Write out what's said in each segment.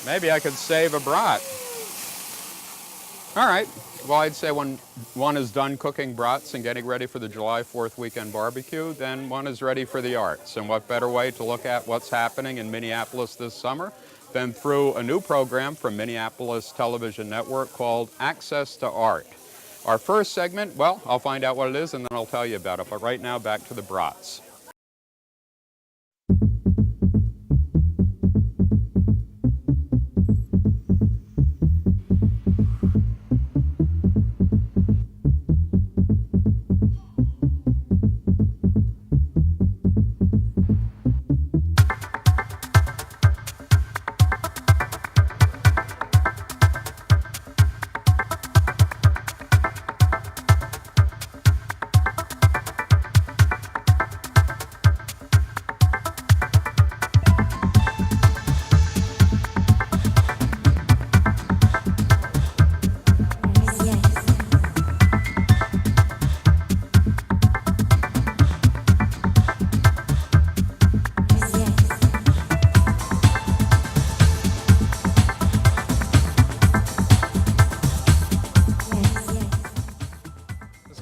Maybe I could save a brat. All right. Well, I'd say when one is done cooking brats and getting ready for the July 4th weekend barbecue, then one is ready for the arts. And what better way to look at what's happening in Minneapolis this summer than through a new program from Minneapolis Television Network called Access to Art. Our first segment, well, I'll find out what it is and then I'll tell you about it. But right now, back to the brats.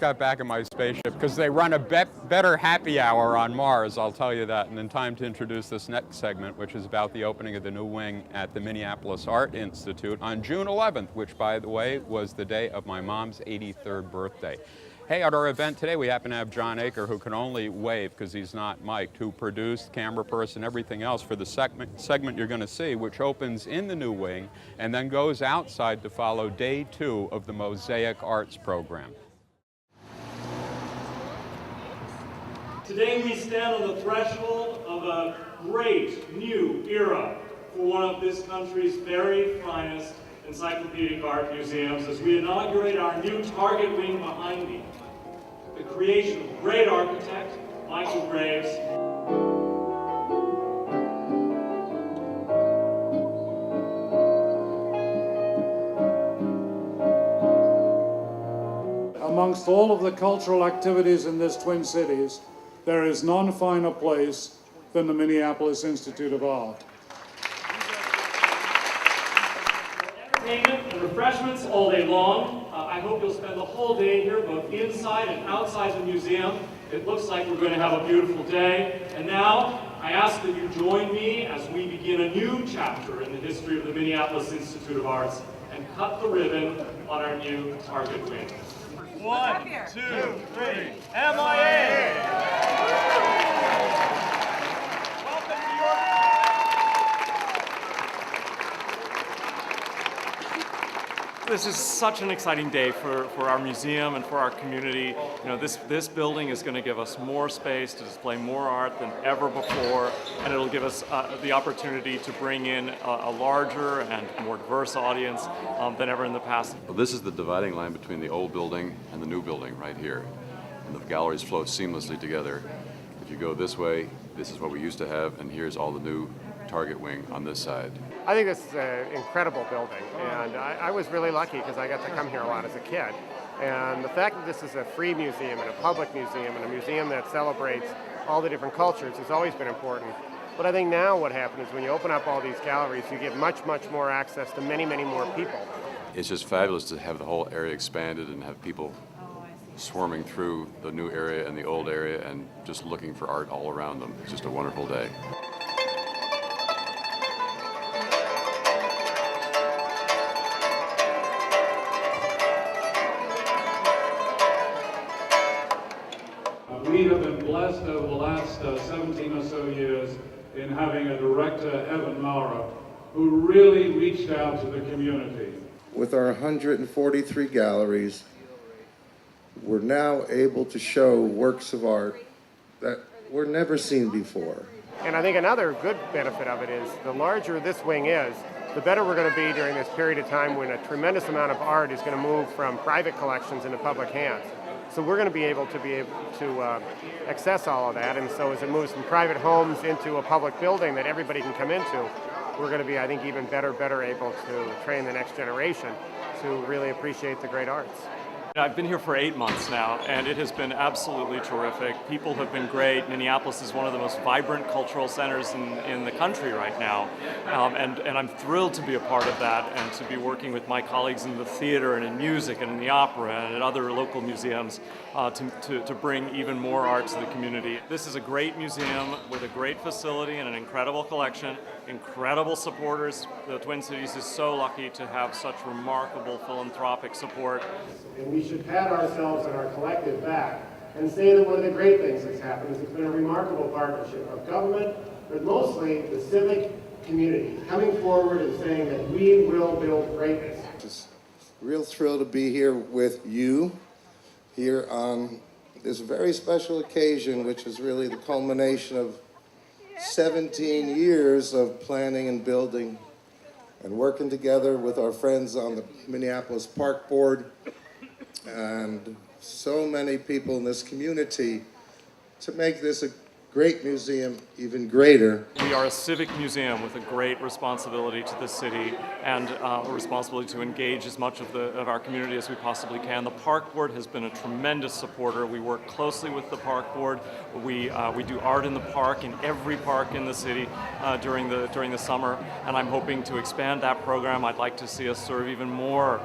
Got back in my spaceship because they run a better happy hour on Mars, I'll tell you that. And then time to introduce this next segment, which is about the opening of the new wing at the Minneapolis Art Institute on June 11th, which, by the way, was the day of my mom's 83rd birthday. Hey, at our event today, we happen to have John Aker, who can only wave because he's not mic'd, who produced, camera person, everything else for the segment you're going to see, which opens in the new wing and then goes outside to follow day 2 of the MOSAIC Arts program. Today we stand on the threshold of a great new era for one of this country's very finest encyclopedic art museums as we inaugurate our new target wing behind me, the creation of great architect Michael Graves. Amongst all of the cultural activities in this Twin Cities, there is none finer place than the Minneapolis Institute of Art. Entertainment and refreshments all day long. I hope you'll spend the whole day here, both inside and outside the museum. It looks like we're going to have a beautiful day. And now, I ask that you join me as we begin a new chapter in the history of the Minneapolis Institute of Arts and cut the ribbon on our new target wing. 1, 2, 3, MIA! This is such an exciting day for our museum and for our community. You know, this building is going to give us more space to display more art than ever before, and it'll give us the opportunity to bring in a larger and more diverse audience than ever in the past. Well, this is the dividing line between the old building and the new building right here. And the galleries flow seamlessly together. If you go this way, this is what we used to have, and here's all the new target wing on this side. I think this is an incredible building, and I was really lucky because I got to come here a lot as a kid. And the fact that this is a free museum and a public museum and a museum that celebrates all the different cultures has always been important. But I think now what happens is when you open up all these galleries, you get much, much more access to many, many more people. It's just fabulous to have the whole area expanded and have people swarming through the new area and the old area and just looking for art all around them. It's just a wonderful day. We have been blessed over the last 17 or so years in having a director, Evan Maurer, who really reached out to the community. With our 143 galleries, we're now able to show works of art that were never seen before. And I think another good benefit of it is the larger this wing is, the better we're going to be during this period of time when a tremendous amount of art is going to move from private collections into public hands. So we're going to be able to access all of that, and so as it moves from private homes into a public building that everybody can come into, we're going to be, I think, even better able to train the next generation to really appreciate the great arts. I've been here for 8 months now, and it has been absolutely terrific. People have been great. Minneapolis is one of the most vibrant cultural centers in the country right now, and I'm thrilled to be a part of that and to be working with my colleagues in the theater and in music and in the opera and at other local museums to bring even more art to the community. This is a great museum with a great facility and an incredible collection, incredible supporters. The Twin Cities is so lucky to have such remarkable philanthropic support. And we should pat ourselves on our collective back and say that one of the great things that's happened is it's been a remarkable partnership of government, but mostly the civic community coming forward and saying that we will build greatness. Just real thrilled to be here with you here on this very special occasion, which is really the culmination of 17 years of planning and building and working together with our friends on the Minneapolis Park Board and so many people in this community to make this a great museum even greater. We are a civic museum with a great responsibility to the city and a responsibility to engage as much of our community as we possibly can. The Park Board has been a tremendous supporter. We work closely with the Park Board. We do art in the park, in every park in the city during the summer, and I'm hoping to expand that program. I'd like to see us serve even more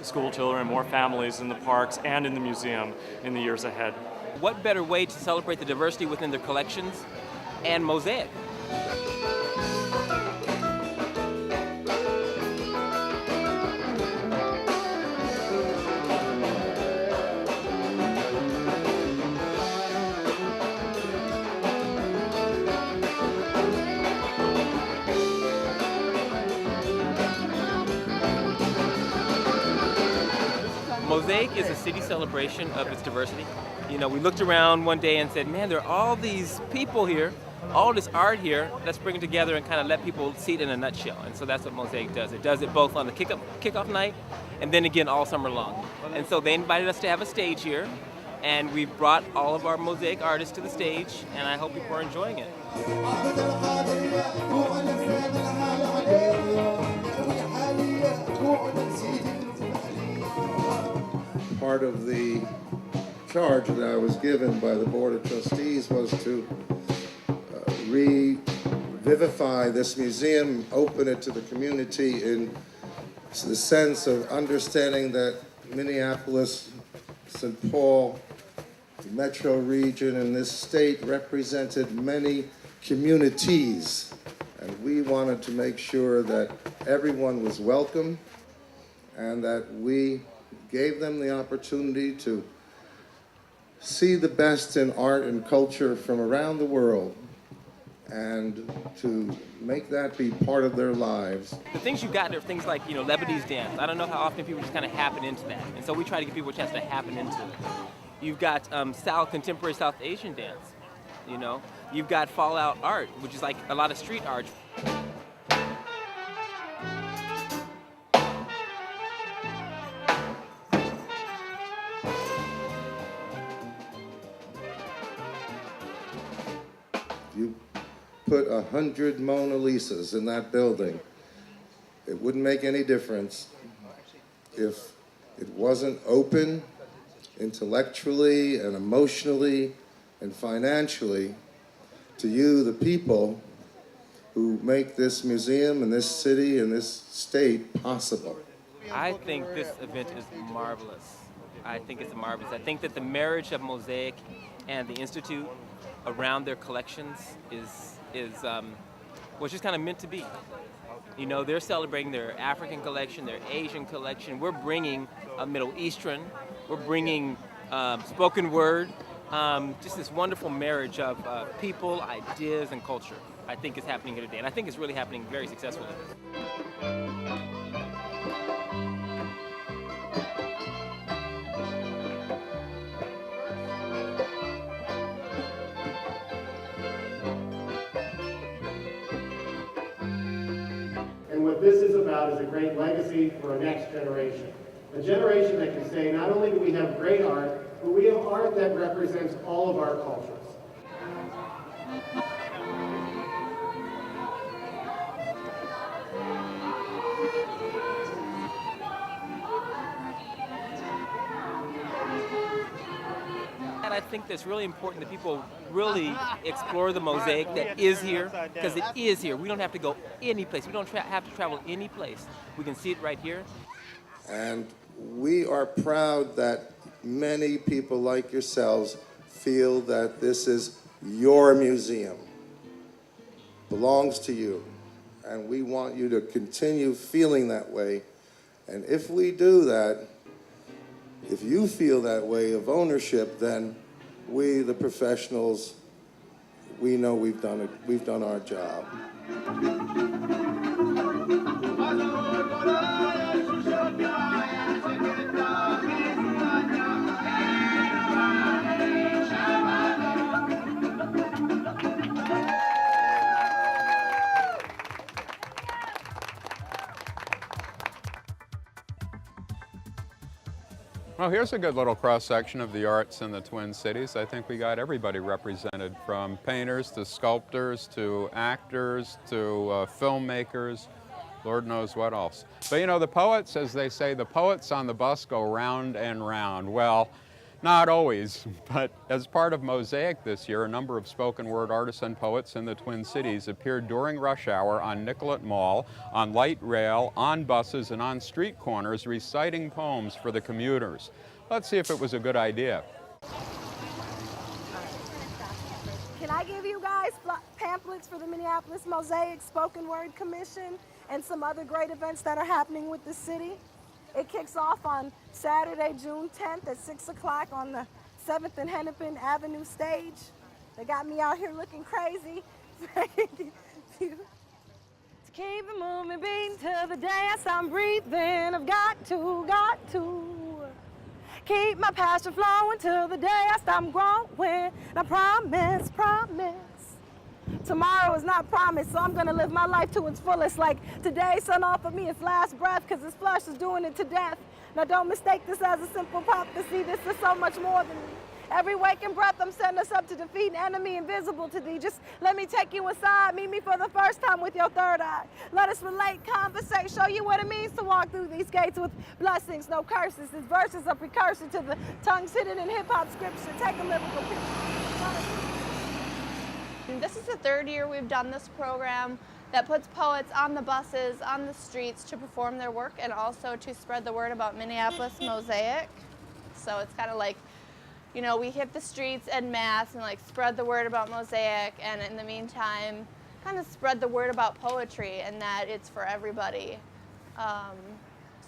school children and more families in the parks and in the museum in the years ahead. What better way to celebrate the diversity within their collections and MOSAIC? MOSAIC is a city celebration of its diversity. You know, we looked around one day and said, man, there are all these people here, all this art here, let's bring it together and kind of let people see it in a nutshell. And so that's what MOSAIC does. It does it both on the kickoff night and then again all summer long. And so they invited us to have a stage here, and we brought all of our MOSAIC artists to the stage, and I hope people are enjoying it. Part of the charge that I was given by the Board of Trustees was to revivify this museum, open it to the community in the sense of understanding that Minneapolis, St. Paul, the metro region, and this state represented many communities. And we wanted to make sure that everyone was welcome and that we gave them the opportunity to see the best in art and culture from around the world and to make that be part of their lives. The things you got are things like, Lebanese dance. I don't know how often people just kind of happen into that. And so we try to give people a chance to happen into it. You've got contemporary South Asian dance, You've got fallout art, which is like a lot of street art. You put 100 Mona Lisas in that building, it wouldn't make any difference if it wasn't open intellectually and emotionally and financially to you, the people who make this museum and this city and this state possible. I think this event is marvelous. I think it's marvelous. I think that the marriage of MOSAIC and the Institute around their collections was just kind of meant to be. They're celebrating their African collection, their Asian collection. We're bringing a Middle Eastern. We're bringing spoken word. Just this wonderful marriage of people, ideas, and culture. I think is happening here today, and I think it's really happening very successfully. And what this is about is a great legacy for a next generation. A generation that can say, not only do we have great art, but we have art that represents all of our cultures. And I think that's really important that people really explore the mosaic that is here, because it is here. We don't have to go any place. We don't have to travel any place. We can see it right here. And we are proud that many people like yourselves feel that this is your museum, belongs to you. And we want you to continue feeling that way. And if we do that, if you feel that way of ownership, then we, the professionals, we know we've done it. We've done our job. Well, here's a good little cross-section of the arts in the Twin Cities. I think we got everybody represented, from painters to sculptors to actors to filmmakers, Lord knows what else. But you know, the poets, as they say, the poets on the bus go round and round. Well, not always, but as part of MOSAIC this year, a number of spoken word artists and poets in the Twin Cities appeared during rush hour on Nicollet Mall, on light rail, on buses, and on street corners reciting poems for the commuters. Let's see if it was a good idea. Can I give you guys pamphlets for the Minneapolis MOSAIC Spoken Word Commission and some other great events that are happening with the city? It kicks off on Saturday, June 10th at 6 o'clock on the 7th and Hennepin Avenue stage. They got me out here looking crazy. To keep it moving, beating to the dance, I'm breathing. I've got to keep my passion flowing till the day I stop growing. I promise. Tomorrow is not promised, so I'm gonna live my life to its fullest. Like today, sun off of me its last breath, cause this flesh is doing it to death. Now don't mistake this as a simple prophecy, this is so much more than me. Every waking breath, I'm setting us up to defeat an enemy invisible to thee. Just let me take you inside, meet me for the first time with your third eye. Let us relate, conversate, show you what it means to walk through these gates with blessings, no curses. This verse is a precursor to the tongues hidden in hip-hop scripture. Take a lyrical picture. This is the third year we've done this program that puts poets on the buses, on the streets to perform their work and also to spread the word about Minneapolis MOSAIC. So it's kind of like, you know, we hit the streets en masse and like spread the word about MOSAIC, and in the meantime, kind of spread the word about poetry and that it's for everybody.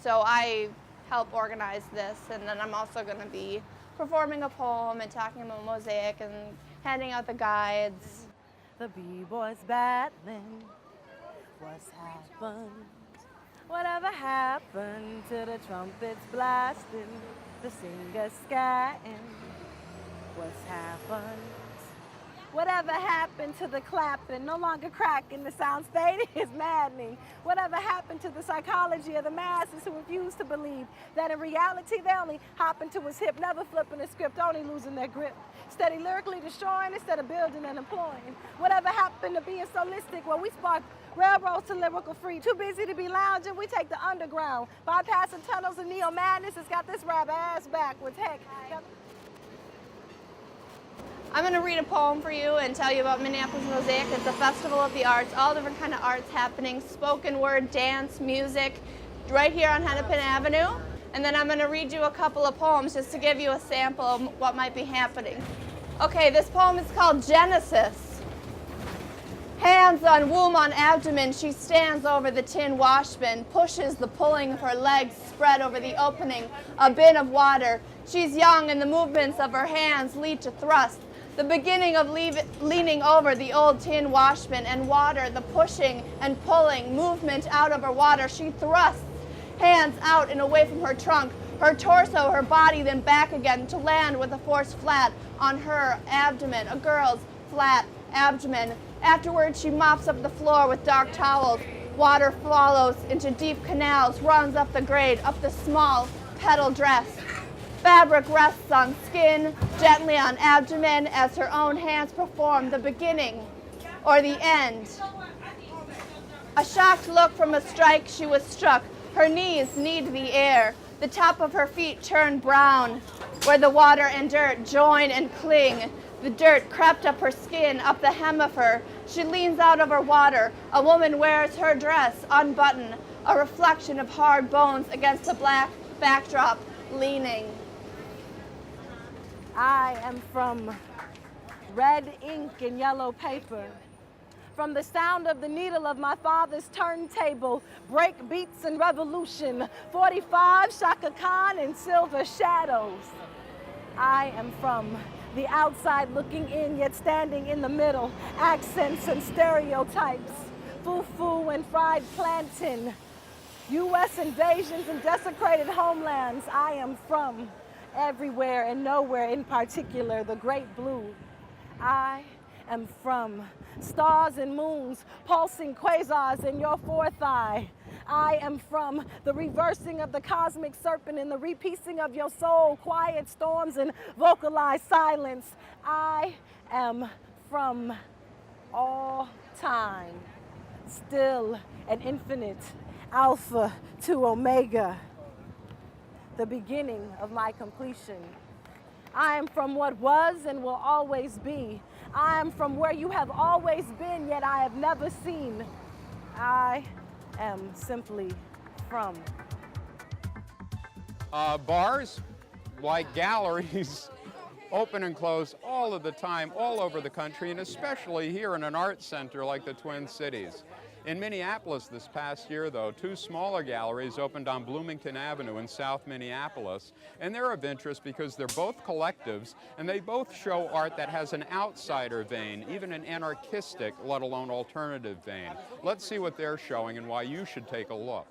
So I help organize this, and then I'm also going to be performing a poem and talking about MOSAIC and handing out the guides. The b-boys battling, what's happened? Whatever happened to the trumpets blasting, the singers scatting? What's happened? Whatever happened to the clapping, no longer cracking, the sounds fading is maddening. Whatever happened to the psychology of the masses who refuse to believe that in reality they only hop into his hip, never flipping the script, only losing their grip. Steady lyrically destroying instead of building and employing. Whatever happened to being solistic, well, we spark railroads to lyrical free. Too busy to be lounging, we take the underground. Bypassing tunnels of neo madness has got this rap ass backwards. Heck. I'm going to read a poem for you and tell you about Minneapolis MOSAIC. It's a festival of the arts, all different kind of arts happening, spoken word, dance, music, right here on Hennepin Avenue. And then I'm going to read you a couple of poems just to give you a sample of what might be happening. Okay, this poem is called Genesis. Hands on womb on abdomen, she stands over the tin washbin, pushes the pulling of her legs spread over the opening, a bin of water. She's young and the movements of her hands lead to thrust. The beginning of leaning over the old tin washbin and water, the pushing and pulling, movement out of her water. She thrusts, hands out and away from her trunk, her torso, her body, then back again to land with a force flat on her abdomen, a girl's flat abdomen. Afterwards, she mops up the floor with dark towels. Water follows into deep canals, runs up the grade, up the small petal dress. Fabric rests on skin, gently on abdomen, as her own hands perform the beginning or the end. A shocked look from a strike she was struck. Her knees need the air. The top of her feet turned brown. where the water and dirt join and cling. The dirt crept up her skin, up the hem of her. She leans out over water. A woman wears her dress unbuttoned, a reflection of hard bones against the black backdrop, leaning. I am from red ink and yellow paper. From the sound of the needle of my father's turntable, break beats and revolution, 45, Shaka Khan and silver shadows. I am from the outside looking in, yet standing in the middle, accents and stereotypes, foo-foo and fried plantain, U.S. invasions and desecrated homelands. I am from everywhere and nowhere in particular, the great blue. I am from stars and moons, pulsing quasars in your fourth eye. I am from the reversing of the cosmic serpent and the repiecing of your soul, quiet storms and vocalized silence. I am from all time, still and infinite, Alpha to Omega, the beginning of my completion. I am from what was and will always be. I am from where you have always been, yet I have never seen. I am simply from. Bars, like galleries, open and close all of the time, all over the country, and especially here in an art center like the Twin Cities. In Minneapolis this past year, though, 2 smaller galleries opened on Bloomington Avenue in South Minneapolis, and they're of interest because they're both collectives, and they both show art that has an outsider vein, even an anarchistic, let alone alternative vein. Let's see what they're showing and why you should take a look.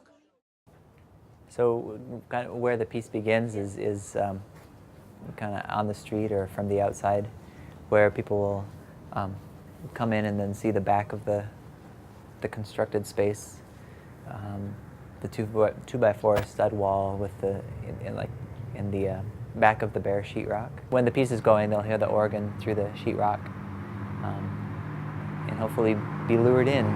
So kind of where the piece begins is kind of on the street or from the outside, where people will come in and then see the back of the constructed space, the 2x4 stud wall with the in the back of the bare sheetrock. When the piece is going, they'll hear the organ through the sheetrock, and hopefully be lured in.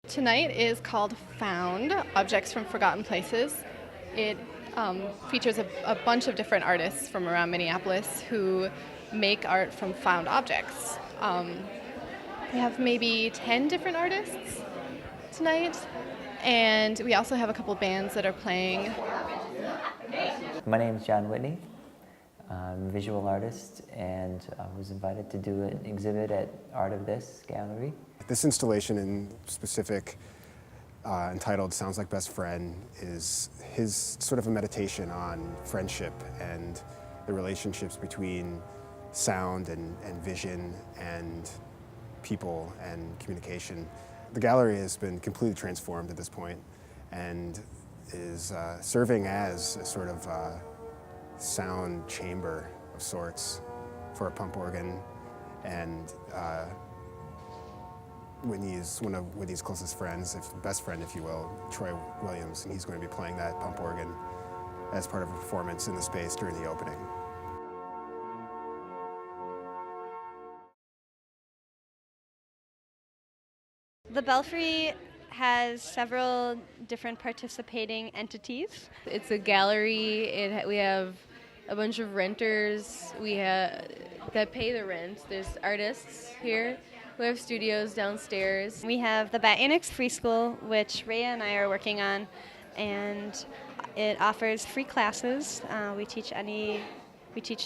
Tonight is called Found, Objects from Forgotten Places. It features a bunch of different artists from around Minneapolis who make art from found objects. We have maybe 10 different artists tonight, and we also have a couple bands that are playing. My name is John Whitney. I'm a visual artist, and I was invited to do an exhibit at Art of This gallery. This installation in specific, entitled Sounds Like Best Friend, is his sort of a meditation on friendship and the relationships between sound and vision and people and communication. The gallery has been completely transformed at this point and is serving as a sort of sound chamber of sorts for a pump organ, and Whitney's one of Whitney's closest friends, best friend if you will, Troy Williams, and he's going to be playing that pump organ as part of a performance in the space during the opening. The Belfry has several different participating entities. It's a gallery. We have a bunch of renters that pay the rent. There's artists here. We have studios downstairs. We have the Bat Annex Free School, which Rhea and I are working on, and it offers free classes. We teach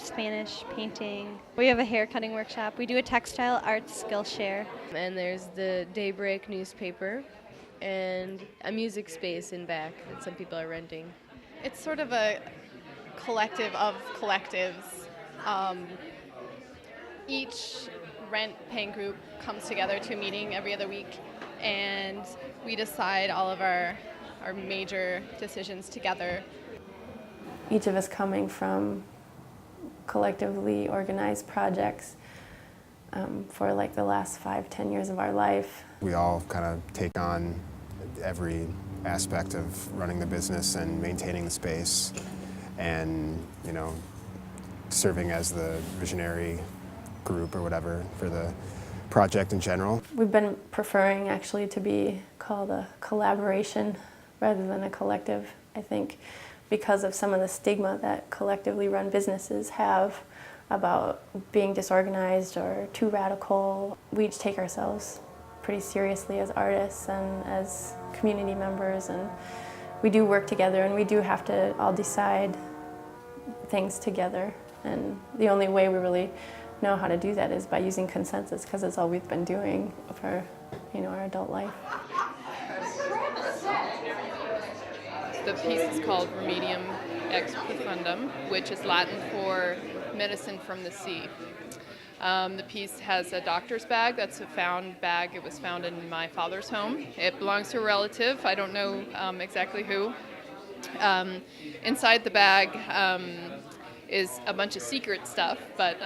Spanish, painting. We have a hair cutting workshop. We do a textile arts skill share. And there's the Daybreak newspaper and a music space in back that some people are renting. It's sort of a collective of collectives. Each rent-paying group comes together to a meeting every other week, and we decide all of our major decisions together. Each of us coming from collectively organized projects for like the last 5-10 years of our life. We all kind of take on every aspect of running the business and maintaining the space, and serving as the visionary group or whatever for the project in general. We've been preferring actually to be called a collaboration rather than a collective, I think, because of some of the stigma that collectively run businesses have about being disorganized or too radical. We each take ourselves pretty seriously as artists and as community members, and we do work together, and we do have to all decide things together. And the only way we really know how to do that is by using consensus, because it's all we've been doing for, our adult life. The piece is called Remedium Ex Profundum, which is Latin for medicine from the sea. The piece has a doctor's bag. That's a found bag. It was found in my father's home. It belongs to a relative. I don't know exactly who. Inside the bag is a bunch of secret stuff, but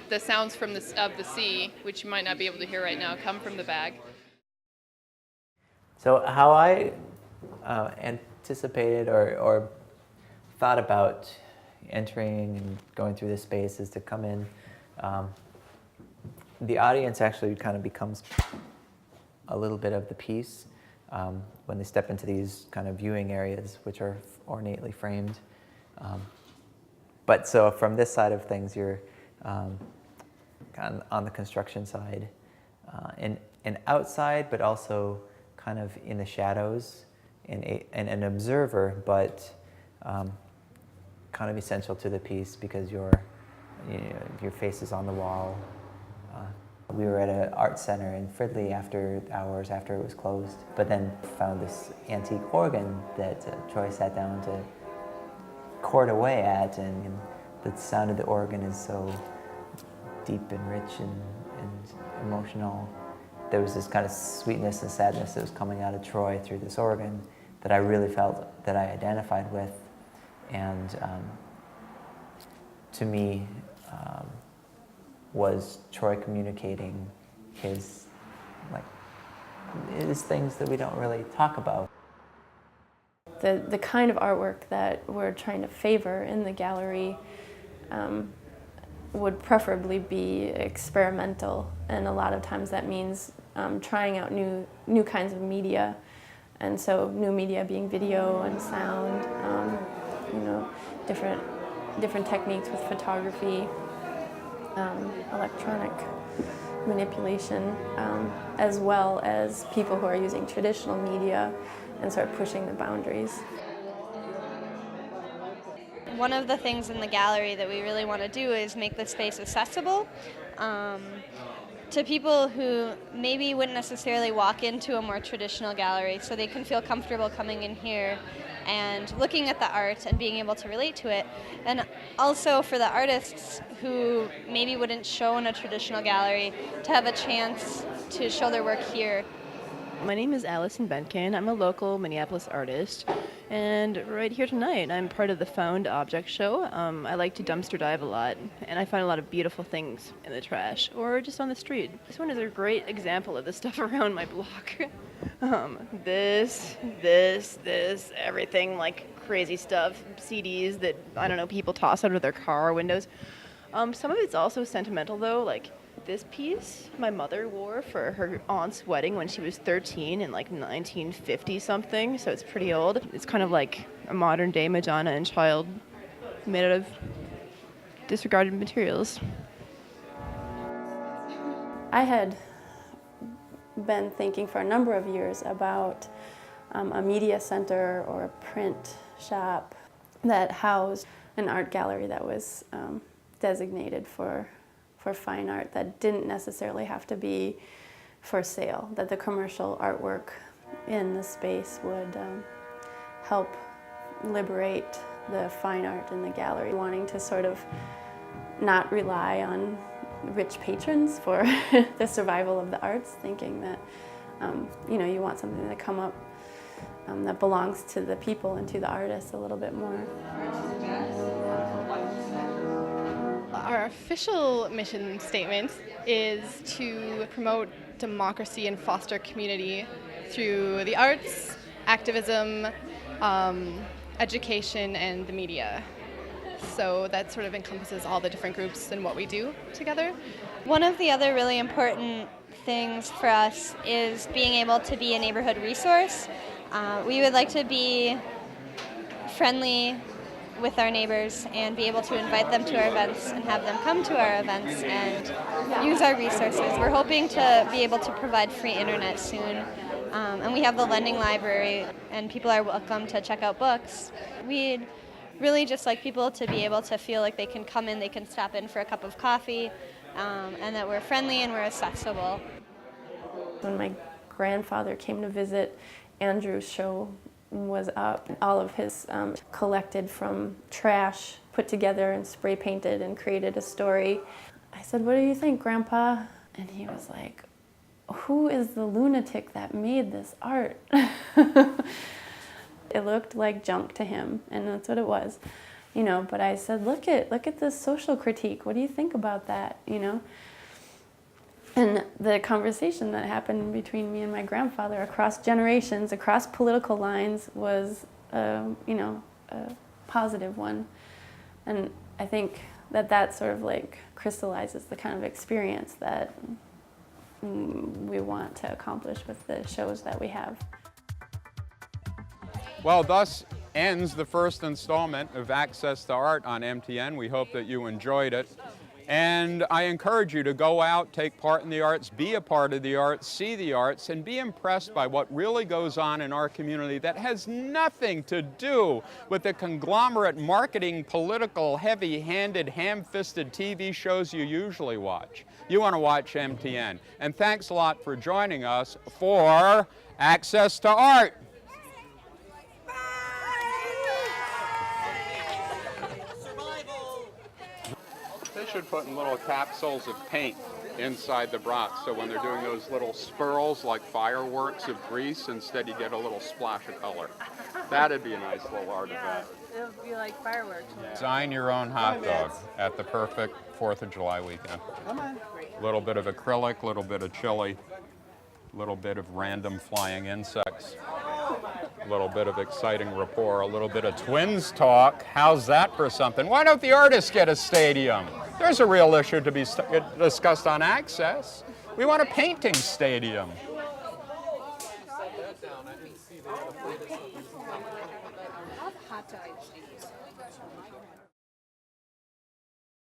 the sounds of the sea, which you might not be able to hear right now, come from the bag. So how I anticipated or thought about entering and going through this space is to come in. The audience actually kind of becomes a little bit of the piece when they step into these kind of viewing areas, which are ornately framed. But so from this side of things, you're kind of on the construction side and outside, but also kind of in the shadows and an observer, but kind of essential to the piece because your face is on the wall. We were at an art center in Fridley after hours, after it was closed, but then found this antique organ that Troy sat down to chord away at, and the sound of the organ is so deep and rich and emotional. There was this kind of sweetness and sadness that was coming out of Troy through this organ that I really felt that I identified with, and to me, was Troy communicating his things that we don't really talk about. The kind of artwork that we're trying to favor in the gallery would preferably be experimental, and a lot of times that means trying out new kinds of media, and so new media being video and sound, different techniques with photography, electronic manipulation, as well as people who are using traditional media and start pushing the boundaries. One of the things in the gallery that we really want to do is make the space accessible to people who maybe wouldn't necessarily walk into a more traditional gallery, so they can feel comfortable coming in here and looking at the art and being able to relate to it. And also for the artists who maybe wouldn't show in a traditional gallery to have a chance to show their work here. My name is Allison Benkin. I'm a local Minneapolis artist, and right here tonight I'm part of the Found Object Show. I like to dumpster dive a lot, and I find a lot of beautiful things in the trash or just on the street. This one is a great example of the stuff around my block. This, everything, like crazy stuff, CDs that, I don't know, people toss out of their car windows. Some of it's also sentimental though, like this piece my mother wore for her aunt's wedding when she was 13 in like 1950 something, so it's pretty old. It's kind of like a modern day Madonna and Child made out of disregarded materials. I had been thinking for a number of years about a media center or a print shop that housed an art gallery that was designated for fine art, that didn't necessarily have to be for sale, that the commercial artwork in the space would help liberate the fine art in the gallery, wanting to sort of not rely on rich patrons for the survival of the arts, thinking that you want something to come up that belongs to the people and to the artists a little bit more. Our official mission statement is to promote democracy and foster community through the arts, activism, education, and the media. So that sort of encompasses all the different groups and what we do together. One of the other really important things for us is being able to be a neighborhood resource. We would like to be friendly with our neighbors and be able to invite them to our events and have them come to our events and use our resources. We're hoping to be able to provide free internet soon. And we have the lending library, and people are welcome to check out books. We'd really just like people to be able to feel like they can come in, they can stop in for a cup of coffee, and that we're friendly and we're accessible. When my grandfather came to visit, Andrew's show was up. All of his collected from trash, put together and spray painted and created a story. I said, "What do you think, Grandpa?" And he was like, "Who is the lunatic that made this art?" It looked like junk to him, and that's what it was, you know. But I said, look at this social critique. What do you think about that, you know? And the conversation that happened between me and my grandfather across generations, across political lines, was, you know, a positive one. And I think that sort of like crystallizes the kind of experience that we want to accomplish with the shows that we have. Well, thus ends the first installment of Access to Art on MTN. We hope that you enjoyed it. And I encourage you to go out, take part in the arts, be a part of the arts, see the arts, and be impressed by what really goes on in our community that has nothing to do with the conglomerate marketing, political, heavy-handed, ham-fisted TV shows you usually watch. You want to watch MTN. And thanks a lot for joining us for Access to Art. They should put in little capsules of paint inside the brats, so when they're doing those little spirals like fireworks of grease, instead you get a little splash of color. That'd be a nice little artifact. It'll be like fireworks. Design your own hot dog at the perfect 4th of July weekend. Come on. A little bit of acrylic, a little bit of chili, a little bit of random flying insects, a little bit of exciting rapport, a little bit of twins talk. How's that for something? Why don't the artists get a stadium? There's a real issue to be discussed on Access. We want a painting stadium. Hot dogs.